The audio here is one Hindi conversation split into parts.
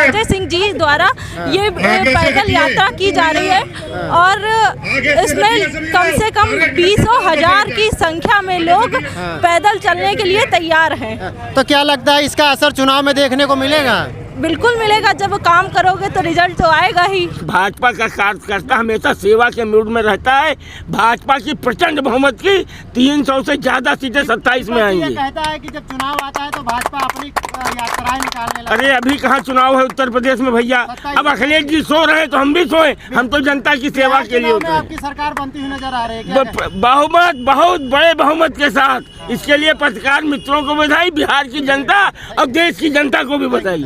अजय सिंह जी द्वारा ये पैदल यात्रा की जा रही है और इसमें कम से कम 20,000 की संख्या में लोग पैदल चलने के लिए तैयार हैं। तो क्या लगता है इसका असर चुनाव में देखने को मिलेगा? बिल्कुल मिलेगा, जब काम करोगे तो रिजल्ट तो आएगा ही। भाजपा का कार्यकर्ता हमेशा सेवा के मूड में रहता है। भाजपा की प्रचंड बहुमत की 300 से ज्यादा सीटें 27 में आएंगी। कहता है कि जब चुनाव आता है तो भाजपा अपनी यात्राएं निकालने लगती है। अरे अभी कहाँ चुनाव है उत्तर प्रदेश में भैया? अब अखिलेश जी सो रहे हैं तो हम भी सोए, हम तो जनता की सेवा के लिए होते हैं। आपकी सरकार बनती हुई नजर आ रही है बहुमत, बहुत बड़े बहुमत के साथ। इसके लिए पत्रकार मित्रों को बधाई, बिहार की जनता और देश की जनता को भी बधाई।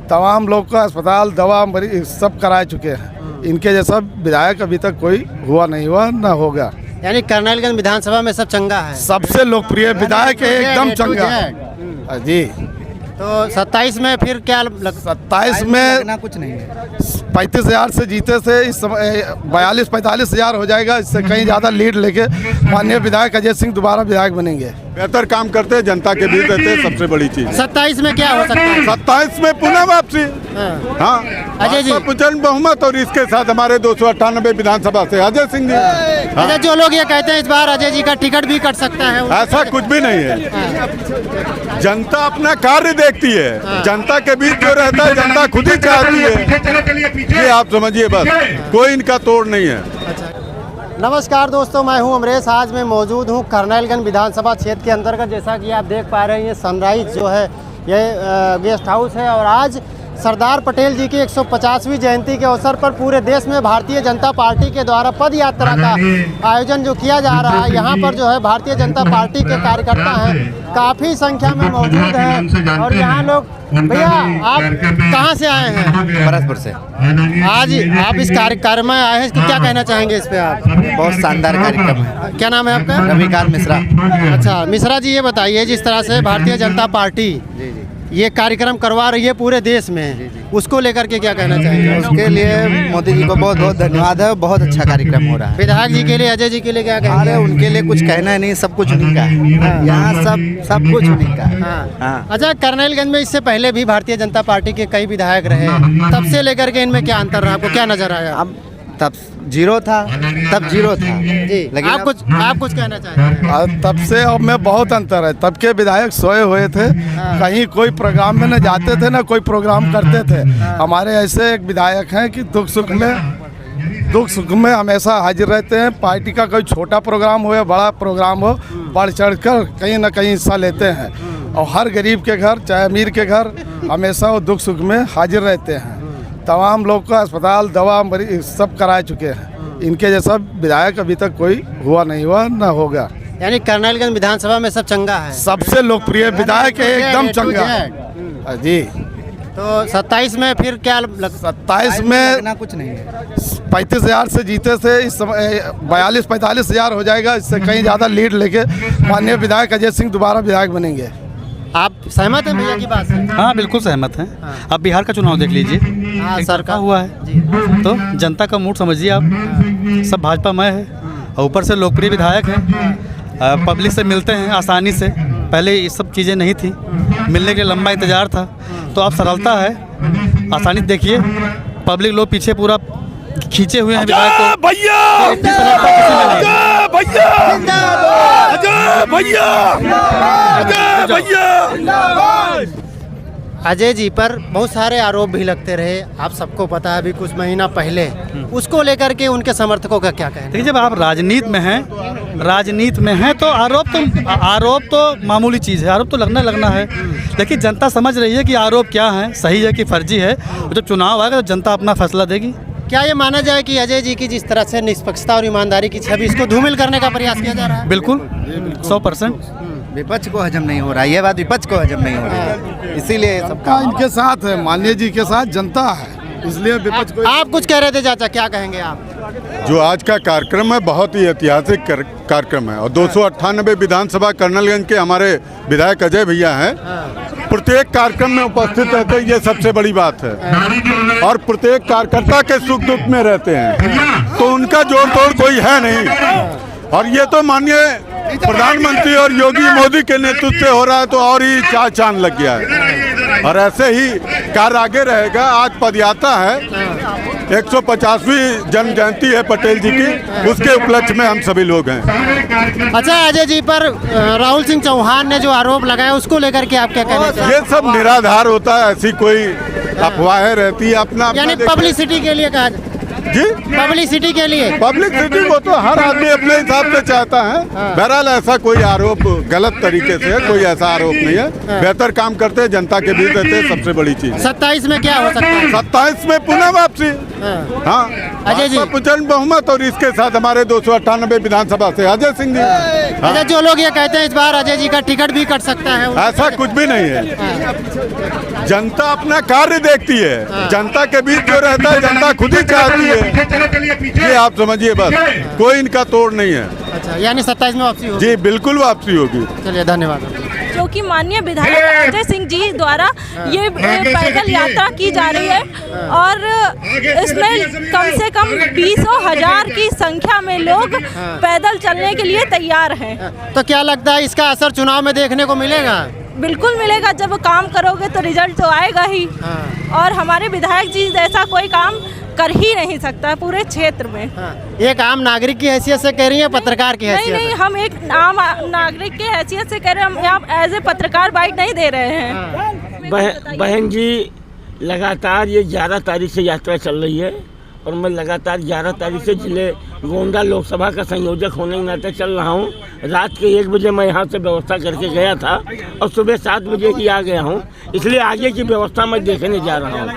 तमाम लोग का अस्पताल दवा मरीज सब करा चुके हैं। इनके जैसा विधायक अभी तक कोई हुआ नहीं हुआ ना होगा। यानी कर्नलगंज विधानसभा में सब चंगा है, सबसे लोकप्रिय विधायक है, एकदम चंगा जी। तो 27 में फिर क्या 27 में कुछ नहीं है। 35,000 से जीते से इस समय 42-45,000 हो जाएगा। इससे कहीं ज़्यादा लीड लेके माननीय विधायक अजय सिंह दोबारा विधायक बनेंगे। बेहतर काम करते हैं, जनता के बीच रहते हैं, सबसे बड़ी चीज। 27 में क्या हो सकता है? 27 में पुनः वापसी। हाँ अजय जी, प्रचंड बहुमत और इसके साथ हमारे 298 विधानसभा से अजय सिंह जी। अच्छा, जो लोग ये कहते हैं इस बार अजय जी का टिकट भी कट सकता है, ऐसा कुछ भी नहीं है। जनता अपना कार्य देखती है, जनता के बीच जो रहता है जनता खुद ही चाहती है। ये आप समझिए, बस कोई इनका तोड़ नहीं है। नमस्कार दोस्तों, मैं हूं अमरेश। आज मैं मौजूद हूं कर्नलगंज विधानसभा क्षेत्र के अंतर्गत। जैसा कि आप देख पा रहे हैं, ये सनराइज जो है ये गेस्ट हाउस है और आज सरदार पटेल जी की 150वीं जयंती के अवसर पर पूरे देश में भारतीय जनता पार्टी के द्वारा पद यात्रा का आयोजन जो किया जा रहा है, यहाँ पर जो है भारतीय जनता पार्टी के कार्यकर्ता हैं, काफ़ी संख्या में मौजूद हैं। और यहाँ लोग, भैया आप कहाँ से आए हैं? भरतपुर से। आज आप इस कार्यक्रम में आए हैं, क्या कहना चाहेंगे इस पे आप? बहुत शानदार कार्यक्रम है। क्या नाम है आपका? रविकांत मिश्रा। अच्छा मिश्रा जी, ये बताइए जिस तरह से भारतीय जनता पार्टी ये कार्यक्रम करवा रही है पूरे देश में, उसको लेकर के क्या कहना चाहेंगे? उसके लिए मोदी जी को बहुत बहुत धन्यवाद है। बहुत अच्छा कार्यक्रम हो रहा है। विधायक जी के लिए, अजय जी के लिए क्या कहेंगे? उनके लिए कुछ कहना नहीं, सब कुछ उन्हीं का है। यहाँ सब कुछ उन्हीं का है। हाँ। अच्छा, कर्नलगंज में इससे पहले भी भारतीय जनता पार्टी के कई विधायक रहे, तब से लेकर के इनमें क्या अंतर रहा, आपको क्या नजर आया? अब तब जीरो था, तब जीरो था जी। लेकिन आप कुछ कहना चाहेंगे? तब से अब में बहुत अंतर है। तब के विधायक सोए हुए थे, कहीं कोई प्रोग्राम में न जाते थे न कोई प्रोग्राम करते थे। हमारे ऐसे एक विधायक हैं कि दुख सुख में हमेशा हाजिर रहते हैं। पार्टी का कोई छोटा प्रोग्राम हो या बड़ा प्रोग्राम हो, बढ़ चढ़ कर कहीं न कहीं हिस्सा लेते हैं। और हर गरीब के घर, चाहे अमीर के घर, हमेशा वो दुख सुख में हाजिर रहते हैं। तमाम लोग का अस्पताल दवा मरीज सब करा चुके हैं। इनके जैसा विधायक अभी तक कोई हुआ नहीं हुआ ना होगा। यानी कर्नलगंज विधानसभा में सब चंगा है, सबसे लोकप्रिय विधायक है, एकदम चंगा जी। तो 27 में फिर क्या 27 में कुछ नहीं है। 35,000 से जीते से इस समय 42-45,000 हो जाएगा। इससे कहीं ज़्यादा लीड लेके माननीय विधायक अजय सिंह दोबारा विधायक बनेंगे। आप सहमत हैं भैया की बात से? हाँ बिल्कुल सहमत हैं। अब बिहार का चुनाव देख लीजिए, सरकार हुआ है तो जनता का मूड समझिए आप। सब भाजपा मय है और ऊपर से लोकप्रिय विधायक हैं, पब्लिक से मिलते हैं आसानी से। पहले ये सब चीज़ें नहीं थी, मिलने के लिए लंबा इंतजार था। तो अब सरलता है, आसानी देखिए। पब्लिक लोग पीछे पूरा खींचे हुए हैं विधायक को। अजय जी पर बहुत सारे आरोप भी लगते रहे, आप सबको पता है। अभी कुछ महीना पहले उसको लेकर के उनके समर्थकों का क्या कहना? देखिए, जब आप राजनीति में हैं तो आरोप तो मामूली चीज़ है, आरोप तो लगना है। लेकिन जनता समझ रही है कि आरोप क्या है, सही है कि फर्जी है। जब चुनाव आएगा तो जनता अपना फैसला देगी। क्या ये माना जाए कि अजय जी की जिस तरह से निष्पक्षता और ईमानदारी की छवि, इसको धूमिल करने का प्रयास किया जा रहा है? बिल्कुल 100%। विपक्ष को हजम नहीं हो रहा है, ये बात विपक्ष को हजम नहीं हो रही है, इसीलिए सबका इनके साथ है, माननीय जी के साथ जनता है, इसलिए विपक्ष को। आप कुछ कह रहे थे चाचा, क्या कहेंगे आप? जो आज का कार्यक्रम है बहुत ही ऐतिहासिक कार्यक्रम है और 298 विधानसभा कर्नलगंज के हमारे विधायक अजय भैया हैं। प्रत्येक कार्यक्रम में उपस्थित रहते हैं, ये सबसे बड़ी बात है। और प्रत्येक कार्यकर्ता के सुख दुख में रहते हैं, तो उनका जोड़ तोड़ कोई है नहीं। और ये तो माननीय प्रधानमंत्री और योगी मोदी के नेतृत्व से हो रहा है तो और ही चांद लग गया है। और ऐसे ही कार्य आगे रहेगा। आज पदयात्रा है, 150वीं जन्म जयंती है पटेल जी की, उसके उपलक्ष्य में हम सभी लोग हैं। अच्छा, अजय जी पर राहुल सिंह चौहान ने जो आरोप लगाया उसको लेकर के आप क्या कहना? ये सब निराधार होता है, ऐसी कोई अफवाहें रहती है अपना यानी पब्लिसिटी के लिए कहा जी, पब्लिसिटी के लिए। पब्लिसिटी को तो हर आदमी अपने हिसाब से चाहता है। बहरहाल ऐसा कोई आरोप गलत तरीके से है, कोई ऐसा आरोप नहीं है। बेहतर काम करते हैं, जनता के बीच रहते हैं, सबसे बड़ी चीज। 27 में क्या हो सकता है? 27 में पुनः वापसी। हाँ, अजय जी, प्रचंड बहुमत और इसके साथ हमारे 298 विधानसभा से अजय सिंह जी। अच्छा, जो लोग ये कहते हैं इस बार अजय जी का टिकट भी कट सकता है, ऐसा कुछ भी नहीं है। जनता अपना कार्य देखती है, जनता के बीच जो रहता है जनता खुद ही चाहती है। ये आप समझिए, बस कोई इनका तोड़ नहीं है। अच्छा, यानी 27 में वापसी होगी? जी बिल्कुल वापसी होगी। चलिए, धन्यवाद। जो कि माननीय विधायक अजय सिंह जी द्वारा ये पैदल यात्रा की जा रही है और इसमें कम से कम 20 और 1000 की संख्या में लोग पैदल चलने के लिए तैयार हैं। तो क्या लगता है इसका असर चुनाव में देखने को मिलेगा? बिल्कुल मिलेगा। जब काम करोगे तो रिजल्ट तो आएगा ही। और हमारे विधायक जी जैसा कोई काम कर ही नहीं सकता पूरे क्षेत्र में। एक आम नागरिक की हैसियत से कह रही है, पत्रकार की हैसियत? नहीं, हम एक आम नागरिक की हैसियत से कह रहे हैं। हम यहाँ एज ए पत्रकार बाइट नहीं दे रहे हैं। बहन जी, लगातार ये 11 तारीख से यात्रा चल रही है और मैं लगातार 11 तारीख से जिले गोंडा लोकसभा का संयोजक होने के नाते चल रहा हूँ। रात के 1 बजे मैं यहाँ से व्यवस्था करके गया था और सुबह 7 बजे ही आ गया हूँ, इसलिए आगे की व्यवस्था मैं देखने जा रहा हूँ।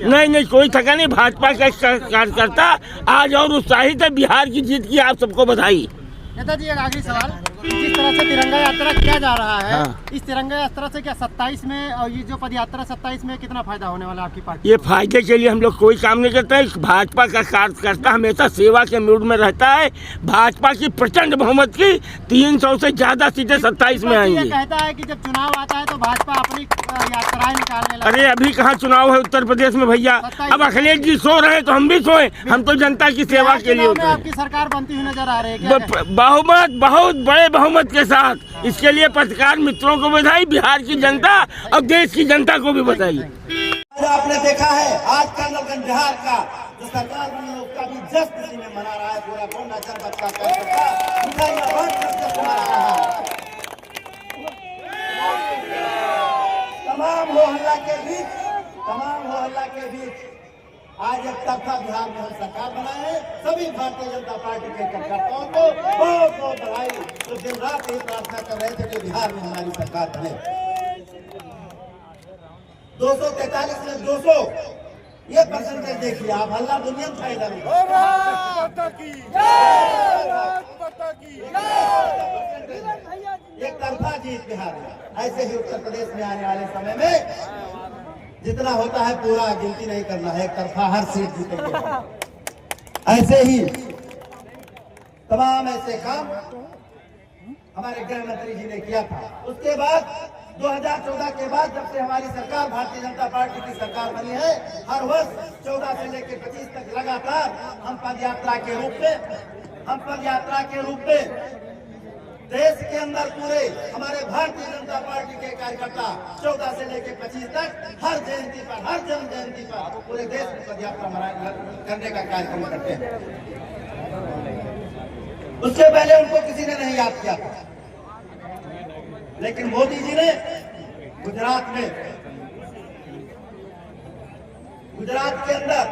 नहीं, कोई थका नहीं। भाजपा का कार्यकर्ता आज और उत्साहित है। बिहार की जीत की आप सबको बधाई। नेताजी, एक आखिरी सवाल, जिस तरह से तिरंगा यात्रा किया जा रहा है, हाँ। इस तिरंगा यात्रा से क्या 27 में और ये जो पदयात्रा 27 में कितना फायदा होने वाला है आपकी पार्टी? ये फायदे के लिए हम लोग कोई काम नहीं करते हैं। भाजपा का कार्यकर्ता हमेशा सेवा के मूड में रहता है। भाजपा की प्रचंड बहुमत की 300 से ज्यादा सीटें 27 में आएंगी। कहता है कि जब चुनाव आता है तो भाजपा अपनी यात्राएं निकालने लगती है। अरे अभी कहाँ चुनाव है उत्तर प्रदेश में भैया? अब अखिलेश जी सो रहे तो हम भी सोए। हम तो जनता की सेवा के लिए होते हैं। आपकी सरकार बनती हुई नजर आ रही है बहुमत, बहुत बड़े बहुमत के साथ। इसके लिए पत्रकार मित्रों को बधाई, बिहार की जनता और देश की जनता को भी बधाई। आपने देखा है आज कर्नलगंज बिहार का जो सरकार बनी है उसका भी जश्न इसी में मना रहा है। पूरा गोंडा जनपद का कार्यकर्ता मना रहा है। तमाम हो हल्ला के बीच आज एक तरफा बिहार में हम सरकार बनाए हैं। सभी भारतीय जनता पार्टी के कार्यकर्ताओं को बहुत बहुत बधाई। तो दिन रात ये प्रार्थना कर रहे थे कि बिहार में हमारी सरकार बने। 243 में 200 ये परसेंटेज देखिए आप। हल्ला दुनिया में फायदा नहीं। एक तरफा जीत बिहार में। ऐसे ही उत्तर प्रदेश में आने वाले समय में जितना होता है पूरा गिनती नहीं करना है, एक तरफा हर सीट जीतेंगे। ऐसे ही तमाम ऐसे काम हमारे गृह मंत्री जी ने किया था। उसके बाद 2014 के बाद जब से हमारी सरकार भारतीय जनता पार्टी की सरकार बनी है, हर वर्ष 14 से लेकर 25 तक लगातार हम पदयात्रा के रूप में देश के अंदर पूरे हमारे भारतीय जनता पार्टी के कार्यकर्ता 14 से लेकर 25 तक हर जयंती पर, हर जन्म जयंती पर पूरे देश में पदयात्रा करने का कार्यक्रम करते हैं। उससे पहले उनको किसी ने नहीं याद किया था, लेकिन मोदी जी ने गुजरात के अंदर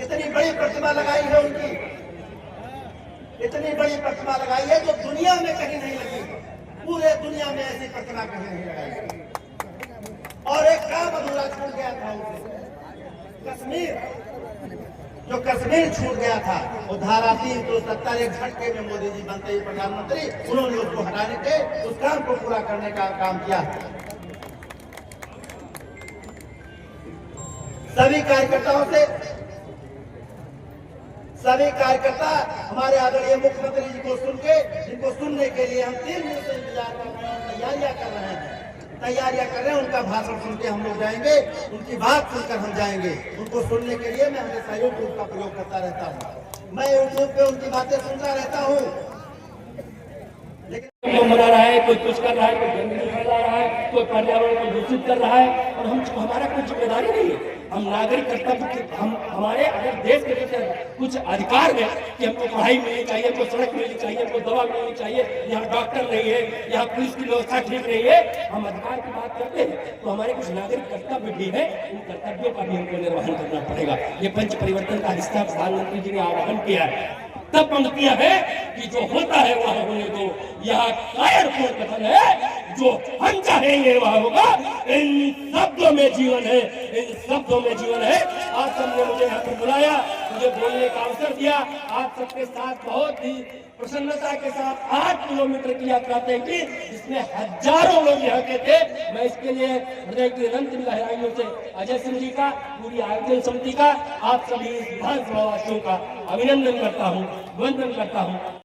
इतनी बड़ी प्रतिमा लगाई है उनकी, इतनी बड़ी प्रतिमा लगाई है जो दुनिया में कहीं नहीं लगी। पूरे दुनिया में ऐसी प्रतिमा कहीं नहीं लगाई। और एक काम अधूरा छूट गया था उनसे, कश्मीर छूट गया था। वो धारा 370 एक झटके में मोदी जी बनते ही प्रधानमंत्री, उन्होंने उसको हटाने के उस काम को पूरा करने का काम किया। सभी कार्यकर्ता हमारे आदरणीय मुख्यमंत्री जी को सुन के, जिनको सुनने के लिए हम 3 दिन से इंतजार कर रहे हैं, तैयारियां कर रहे हैं। उनका भाषण सुन के हम लोग जाएंगे, उनकी बात सुनकर हम जाएंगे। उनको सुनने के लिए मैं हमेशा यूट्यूब का प्रयोग करता रहता हूँ। मैं यूट्यूब पे उनकी बातें सुनता रहता हूँ। मना रहा है, कोई कुछ कर रहा है, कोई गंदगी फैला रहा है, कोई पर्यावरण को दूषित कर रहा है, और हमारा कोई जिम्मेदारी नहीं है। हम नागरिक कर्तव्य, हम हमारे अगर देश के कुछ अधिकार में कि हमको पढ़ाई मिलनी चाहिए, हमको सड़क मिलनी चाहिए, हमको दवा मिलनी चाहिए, यहाँ डॉक्टर नहीं है, यहाँ पुलिस की व्यवस्था ठीक नहीं है, हम अधिकार की बात करते हैं तो हमारे कुछ नागरिक कर्तव्य भी है, उन कर्तव्यों का भी हमको निर्वहन करना पड़ेगा। ये पंच परिवर्तन का हिस्सा प्रधानमंत्री जी ने आह्वान किया है। तब पंक्तियां है कि जो होता है वह होने दो, यह कायरपूर्ण कथन है, जो हम चाहेंगे वह होगा। इन शब्दों में जीवन है, इन शब्दों में जीवन है। आज सबने मुझे यहाँ पर बुलाया, मुझे बोलने का अवसर दिया, आप सबके साथ बहुत ही प्रसन्नता के साथ 8 किलोमीटर की यात्रा तय की, जिसमें हजारों लोग यहाँ के थे। मैं इसके लिए हृदय की अनंत गहराइयों से अजय सिंह जी का, पूरी आयोजन समिति का, आप सभी विधानसभा वासियों का अभिनंदन करता हूँ, वंदन करता हूँ।